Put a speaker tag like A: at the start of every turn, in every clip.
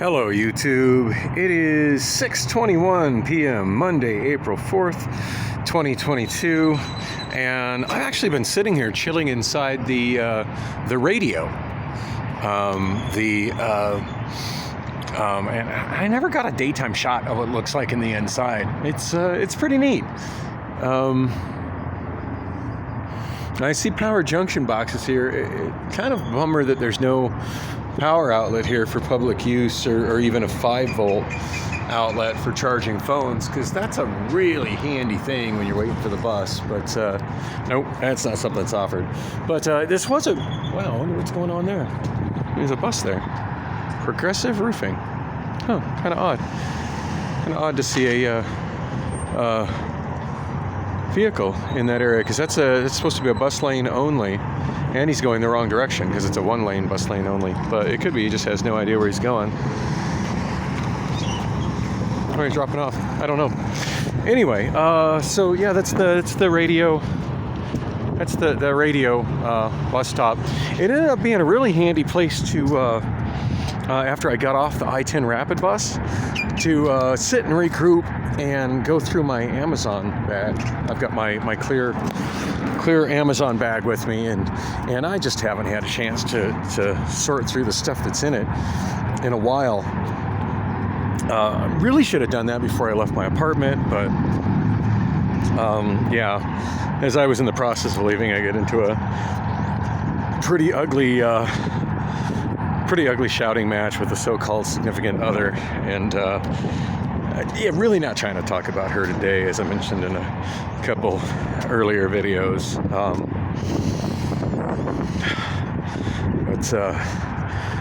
A: Hello YouTube, it is 6:21 p.m. Monday, April 4th, 2022, and I've actually been sitting here chilling inside the radio. And I never got a daytime shot of what it looks like in the inside. It's pretty neat. I see power junction boxes here. Kind of bummer that there's no power outlet here for public use, or even a 5-volt outlet for charging phones, because that's a really handy thing when you're waiting for the bus. But nope, that's not something that's offered. But this was a, wow, I wonder what's going on there. There's a bus there. Progressive roofing. Huh, kind of odd. Kind of odd to see a vehicle in that area, because it's supposed to be a bus lane only, and he's going the wrong direction because it's a 1-lane bus lane only. But it could be he just has no idea where he's going. Or he's dropping off. I don't know. Anyway, so yeah, that's the radio. That's the radio bus stop. It ended up being a really handy place to, after I got off the I-10 Rapid bus, to sit and regroup and go through my Amazon bag. I've got my clear Amazon bag with me, and I just haven't had a chance to sort through the stuff that's in it in a while. Really should have done that before I left my apartment, but yeah, as I was in the process of leaving, I get into a pretty ugly shouting match with a so-called significant other, and yeah, really not trying to talk about her today, as I mentioned in a couple earlier videos.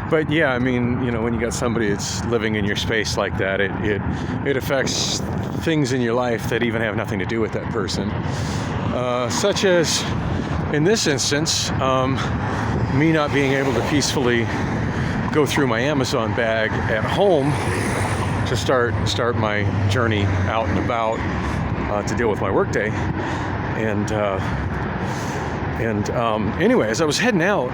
A: But yeah, I mean, you know, when you got somebody that's living in your space like that, it affects things in your life that even have nothing to do with that person, such as in this instance, me not being able to peacefully go through my Amazon bag at home to start my journey out and about to deal with my workday. And anyway, as I was heading out,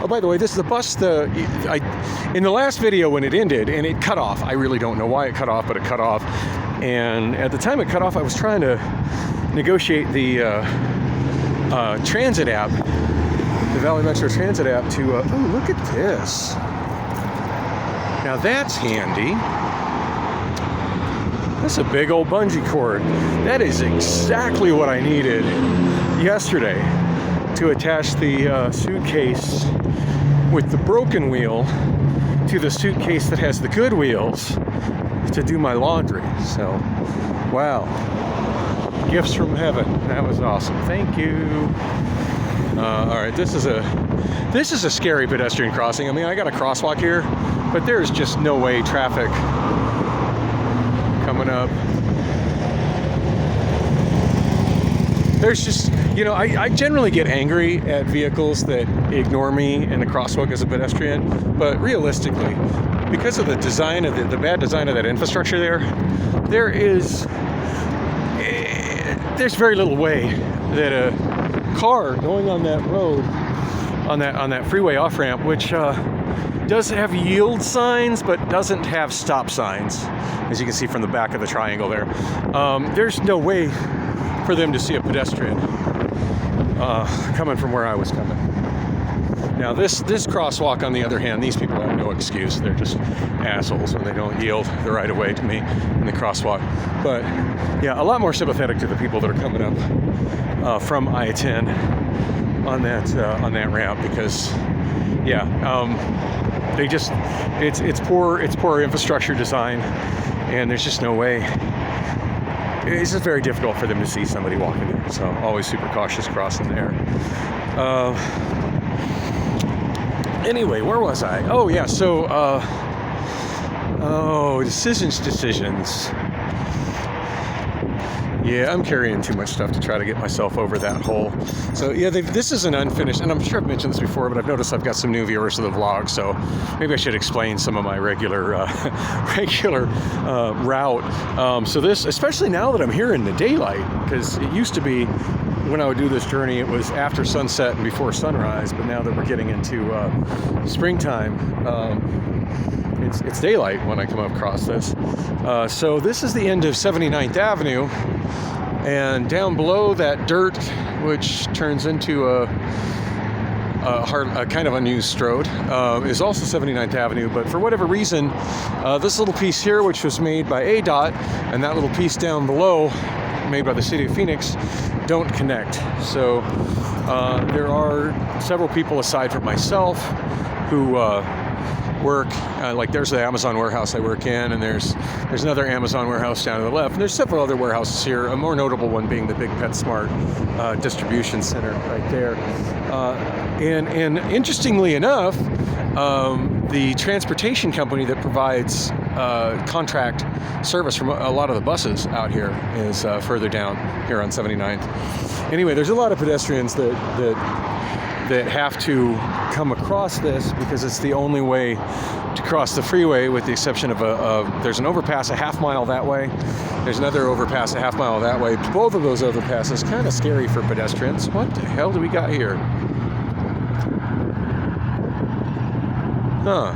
A: oh, by the way, this is the bus. In the last video when it ended and it cut off, I really don't know why it cut off, but it cut off. And at the time it cut off, I was trying to negotiate the transit app, the Valley Metro Transit app, to oh, look at this. Now that's handy. That's a big old bungee cord. That is exactly what I needed yesterday to attach the suitcase with the broken wheel to the suitcase that has the good wheels to do my laundry. So, wow. Gifts from heaven. That was awesome. Thank you. All right, this is a scary pedestrian crossing. I mean, I got a crosswalk here, but there's just no way traffic coming up. There's just, you know, I generally get angry at vehicles that ignore me in the crosswalk as a pedestrian, but realistically, because of the design of the bad design of that infrastructure there's very little way that a car going on that road, on that freeway off-ramp, which does have yield signs but doesn't have stop signs, as you can see from the back of the triangle there. There's no way for them to see a pedestrian coming from where I was coming. Now this crosswalk, on the other hand, these people have no excuse. They're just assholes when they don't yield the right of way to me in the crosswalk. But yeah, a lot more sympathetic to the people that are coming up from I-10 on that ramp, because yeah, they just it's poor infrastructure design, and there's just no way. It's just very difficult for them to see somebody walking there. So always super cautious crossing there. Anyway, where was I? Oh yeah, so decisions. Yeah, I'm carrying too much stuff to try to get myself over that hole. So yeah, this is an unfinished, and I'm sure I've mentioned this before, but I've noticed I've got some new viewers to the vlog, so maybe I should explain some of my regular route. So this, especially now that I'm here in the daylight, because it used to be when I would do this journey, it was after sunset and before sunrise, but now that we're getting into springtime, it's daylight when I come across this. So this is the end of 79th Avenue, and down below that dirt, which turns into a kind of unused road, is also 79th Avenue, but for whatever reason, this little piece here, which was made by ADOT, and that little piece down below, made by the City of Phoenix, don't connect. So there are several people aside from myself who work, like there's the Amazon warehouse I work in, and there's another Amazon warehouse down to the left, and there's several other warehouses here, a more notable one being the big PetSmart distribution center right there. And interestingly enough, the transportation company that provides contract service from a lot of the buses out here is further down here on 79th. Anyway, there's a lot of pedestrians that have to come across this because it's the only way to cross the freeway, with the exception of there's an overpass a half mile that way. There's another overpass a half mile that way. Both of those overpasses kind of scary for pedestrians. What the hell do we got here? Huh,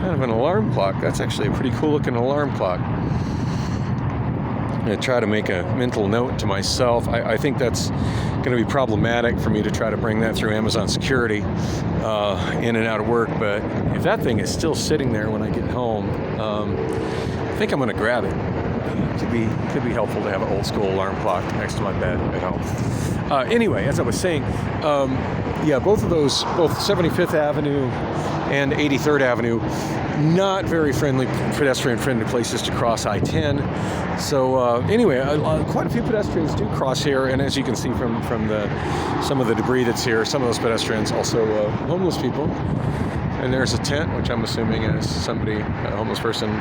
A: kind of an alarm clock. That's actually a pretty cool looking alarm clock. I'm going to try to make a mental note to myself. I think that's going to be problematic for me to try to bring that through Amazon security in and out of work, but if that thing is still sitting there when I get home, I think I'm going to grab it. It could be helpful to have an old school alarm clock next to my bed at home. Anyway, as I was saying, both of those, both 75th Avenue and 83rd Avenue, not very pedestrian-friendly places to cross I-10. So anyway, quite a few pedestrians do cross here, and as you can see from some of the debris that's here, some of those pedestrians also homeless people. And there's a tent, which I'm assuming is somebody, a homeless person,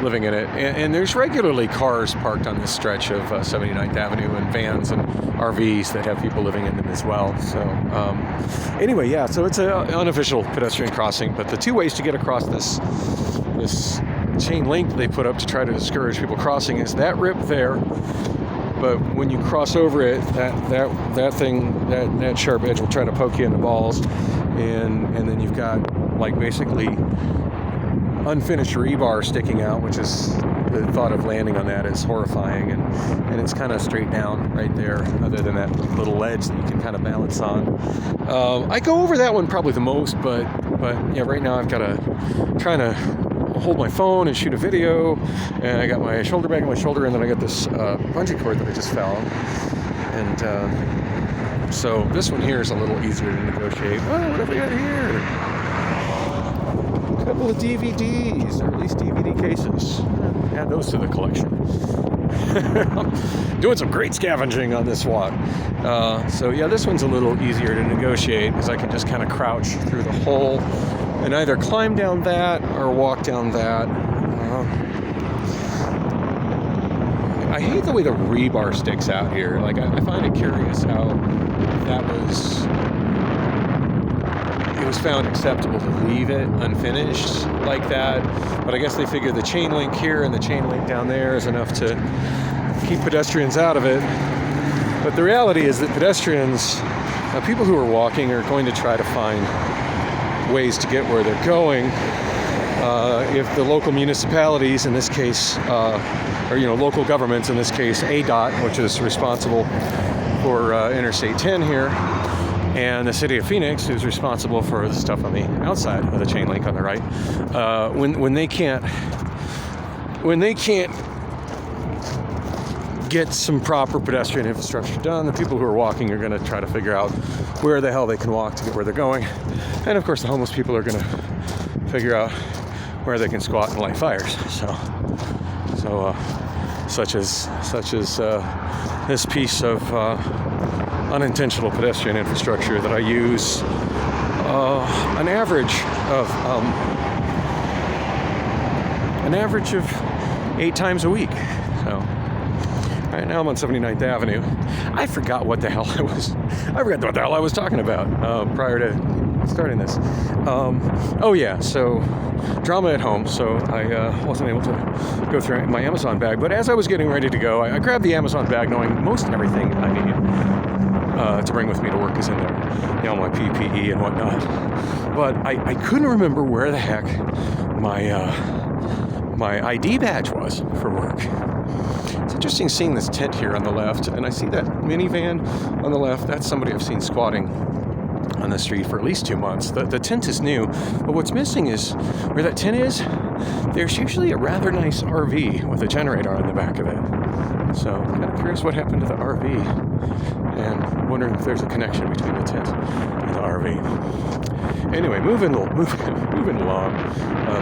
A: living in it. And there's regularly cars parked on this stretch of 79th Avenue, and vans and RVs that have people living in them as well. So anyway, so it's an unofficial pedestrian crossing, but the two ways to get across this chain link they put up to try to discourage people crossing is that rip there, but when you cross over it, that sharp edge will try to poke you in the balls, and then you've got like basically unfinished rebar sticking out, which is, the thought of landing on that is horrifying, and it's kind of straight down right there, other than that little ledge that you can kind of balance on. I go over that one probably the most, but yeah, right now I've got trying to hold my phone and shoot a video, and I got my shoulder bag on my shoulder, and then I got this bungee cord that I just found, and so this one here is a little easier to negotiate. Oh, what have we got here? A couple of DVDs, or at least DVD cases. Add those to the collection. I'm doing some great scavenging on this walk. So yeah, this one's a little easier to negotiate because I can just kind of crouch through the hole and either climb down that or walk down that. I hate the way the rebar sticks out here. Like, I find it curious how it was found acceptable to leave it unfinished like that. But I guess they figure the chain link here and the chain link down there is enough to keep pedestrians out of it. But the reality is that pedestrians, people who are walking, are going to try to find ways to get where they're going. If the local municipalities, in this case, or local governments, in this case ADOT, which is responsible for Interstate 10 here, and the City of Phoenix, who's responsible for the stuff on the outside of the chain link on the right, when they can't get some proper pedestrian infrastructure done, the people who are walking are going to try to figure out where the hell they can walk to get where they're going. And of course, the homeless people are going to figure out where they can squat and light fires. So such as this piece of unintentional pedestrian infrastructure that I use an average of 8 times a week. So right now I'm on 79th Avenue. I forgot what the hell I was talking about prior to starting this. So drama at home, so I wasn't able to go through my Amazon bag, but as I was getting ready to go, I grabbed the Amazon bag knowing most everything I need to bring with me to work is in there, my PPE and whatnot. But I couldn't remember where the heck my ID badge was for work. It's interesting seeing this tent here on the left, and I see that minivan on the left. That's somebody I've seen squatting on the street for at least 2 months. The tent is new, but what's missing is where that tent is, there's usually a rather nice RV with a generator on the back of it. So I'm kind of curious what happened to the RV, and wondering if there's a connection between the tent and the RV. Anyway, moving along,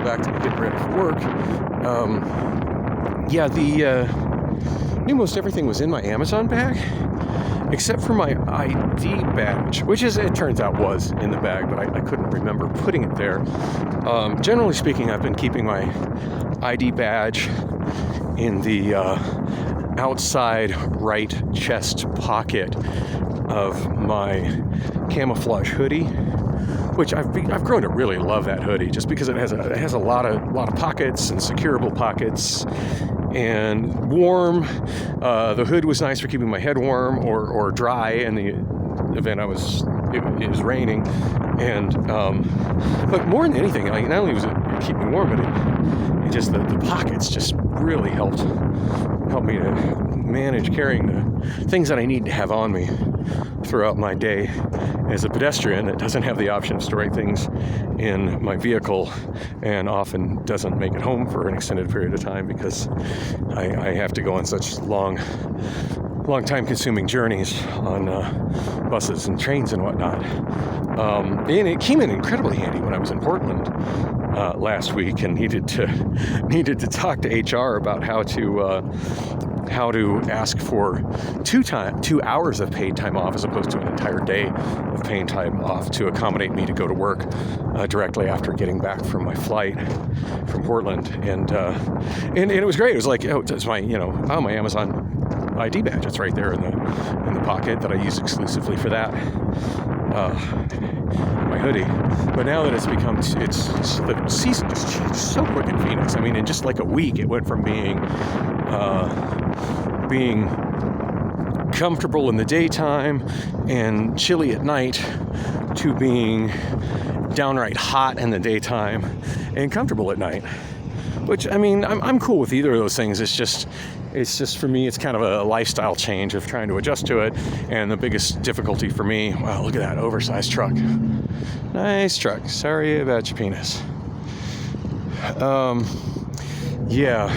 A: back to getting ready for work. Knew most everything was in my Amazon bag, except for my ID badge, which it turns out was in the bag, but I couldn't remember putting it there. Generally speaking, I've been keeping my ID badge in the outside right chest pocket of my camouflage hoodie, which I've grown to really love that hoodie, just because it has a lot of pockets and securable pockets, and warm. The hood was nice for keeping my head warm or dry in the event it was raining, and but more than anything, like, not only was it keep me warm, but it just the pockets just really helped me to manage carrying the things that I need to have on me throughout my day as a pedestrian that doesn't have the option of storing things in my vehicle, and often doesn't make it home for an extended period of time because I have to go on such long time consuming journeys on buses and trains and whatnot. And it came in incredibly handy when I was in Portland last week and needed to talk to HR about how to ask for 2 hours of paid time off as opposed to an entire day of paid time off to accommodate me to go to work directly after getting back from my flight from Portland, and it was great. It was like, it's my my Amazon ID badge. It's right there in the pocket that I use exclusively for that. My hoodie. But now that the season just changed so quick in Phoenix. I mean, in just like a week, it went from being comfortable in the daytime and chilly at night to being downright hot in the daytime and comfortable at night. Which, I mean, I'm cool with either of those things. It's just for me, it's kind of a lifestyle change of trying to adjust to it. And the biggest difficulty for me, wow, look at that oversized truck. Nice truck. Sorry about your penis. Yeah.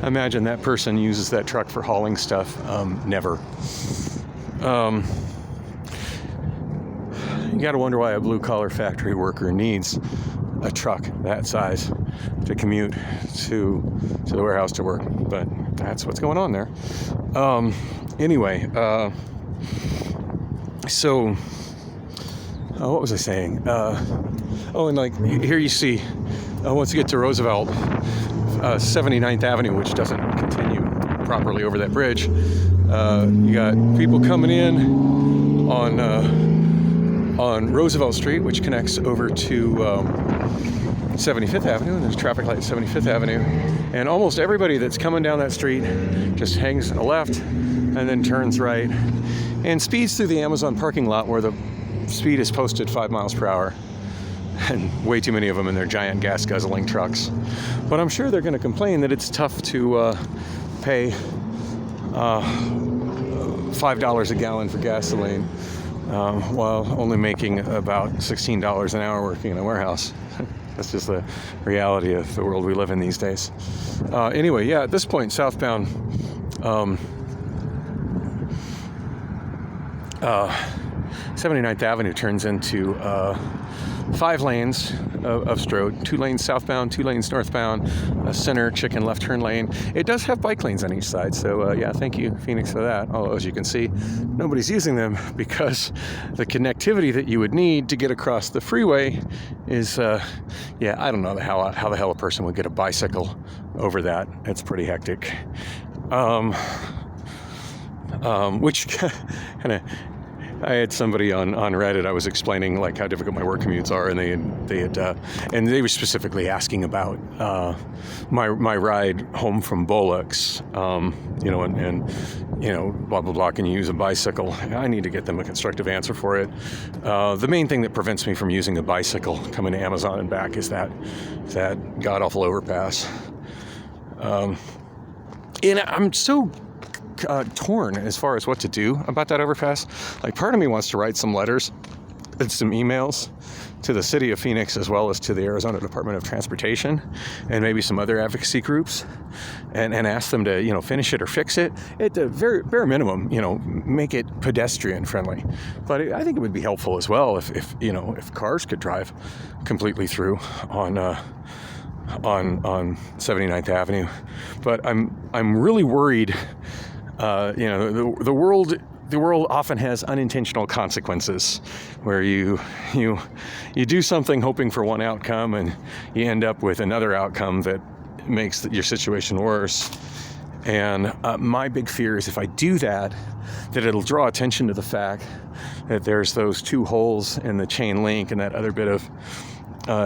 A: Imagine that person uses that truck for hauling stuff. Never. You gotta wonder why a blue-collar factory worker needs a truck that size to commute to the warehouse to work, but that's what's going on there. Anyway, so what was I saying? And like here you see, once you get to Roosevelt, 79th Avenue, which doesn't continue properly over that bridge, you got people coming in on Roosevelt Street, which connects over to 75th Avenue, and there's traffic light at 75th Avenue, and almost everybody that's coming down that street just hangs a left and then turns right and speeds through the Amazon parking lot where the speed is posted 5 miles per hour, and way too many of them in their giant gas guzzling trucks. But I'm sure they're going to complain that it's tough to pay $5 a gallon for gasoline while only making about $16 an hour working in a warehouse. That's just the reality of the world we live in these days. Anyway, yeah, at this point, southbound 79th Avenue turns into 5 lanes of Strode, 2 lanes southbound, 2 lanes northbound, a center chicken left turn lane. It does have bike lanes on each side, so yeah, thank you, Phoenix, for that. Although, as you can see, nobody's using them because the connectivity that you would need to get across the freeway is, I don't know how the hell a person would get a bicycle over that. It's pretty hectic. Which kind of I had somebody on Reddit. I was explaining like how difficult my work commutes are, and they were specifically asking about my ride home from Bullocks. And blah blah blah. Can you use a bicycle? I need to get them a constructive answer for it. The main thing that prevents me from using a bicycle coming to Amazon and back is that god awful overpass. And I'm so torn as far as what to do about that overpass. Like, part of me wants to write some letters and some emails to the city of Phoenix as well as to the Arizona Department of Transportation and maybe some other advocacy groups and ask them to, finish it or fix it. At the very bare minimum, make it pedestrian friendly. But I think it would be helpful as well if cars could drive completely through on 79th Avenue. But I'm really worried. The world often has unintentional consequences, where you do something hoping for one outcome and you end up with another outcome that makes your situation worse. And my big fear is if I do that it'll draw attention to the fact that there's those two holes in the chain link and that other bit of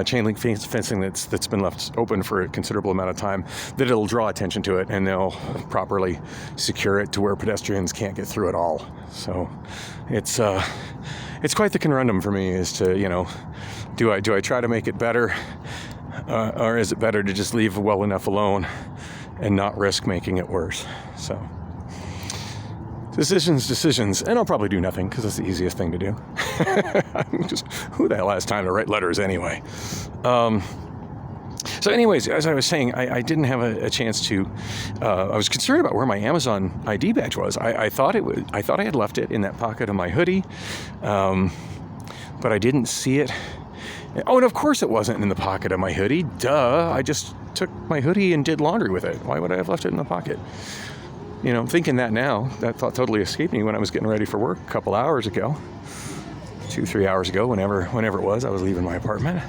A: chain link fencing that's been left open for a considerable amount of time, that it'll draw attention to it and they'll properly secure it to where pedestrians can't get through at all. So it's quite the conundrum for me as to, do I try to make it better or is it better to just leave well enough alone and not risk making it worse? So decisions, and I'll probably do nothing because it's the easiest thing to do. Who the hell has time to write letters anyway? So anyways, as I was saying, I didn't have a chance to, I was concerned about where my Amazon ID badge was. I thought I had left it in that pocket of my hoodie, but I didn't see it. Oh, and of course it wasn't in the pocket of my hoodie. Duh, I just took my hoodie and did laundry with it. Why would I have left it in the pocket? I'm thinking that now. That thought totally escaped me when I was getting ready for work a couple hours ago. 2-3 hours ago, whenever it was, I was leaving my apartment.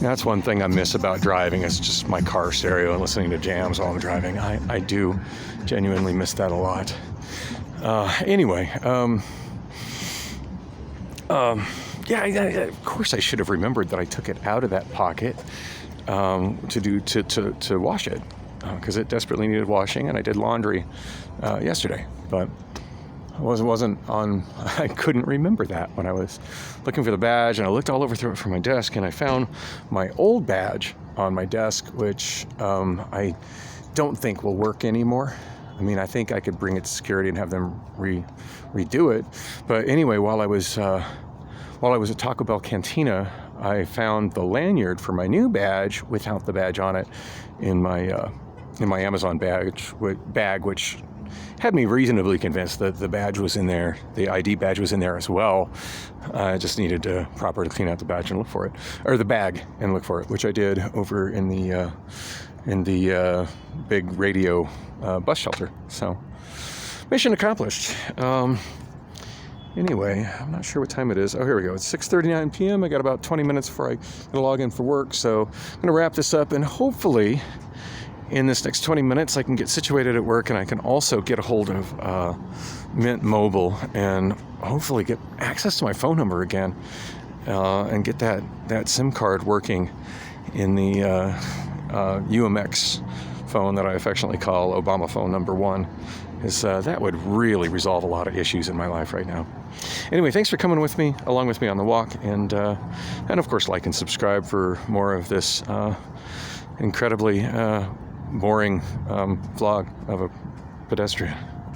A: That's one thing I miss about driving, is just my car stereo and listening to jams while I'm driving. I do genuinely miss that a lot. Anyway, of course I should have remembered that I took it out of that pocket to wash it, because it desperately needed washing, and I did laundry yesterday, but I couldn't remember that when I was looking for the badge, and I looked all over through it from my desk, and I found my old badge on my desk, which I don't think will work anymore. I mean, I think I could bring it to security and have them redo it. But anyway, while I was at Taco Bell Cantina, I found the lanyard for my new badge without the badge on it in my Amazon bag, which had me reasonably convinced that the badge was in there, the ID badge was in there as well. I just needed to properly clean out the badge and look for it, or the bag and look for it, which I did over in the big radio bus shelter. So mission accomplished. Anyway, I'm not sure what time it is. Oh, here we go. It's 6:39 p.m. I got about 20 minutes before I log in for work. So I'm going to wrap this up, and hopefully in this next 20 minutes I can get situated at work, and I can also get a hold of Mint Mobile and hopefully get access to my phone number again and get that SIM card working in the UMX phone that I affectionately call Obama phone number 1. That would really resolve a lot of issues in my life right now. Anyway, thanks for coming along with me on the walk, and of course like and subscribe for more of this incredibly boring vlog of a pedestrian.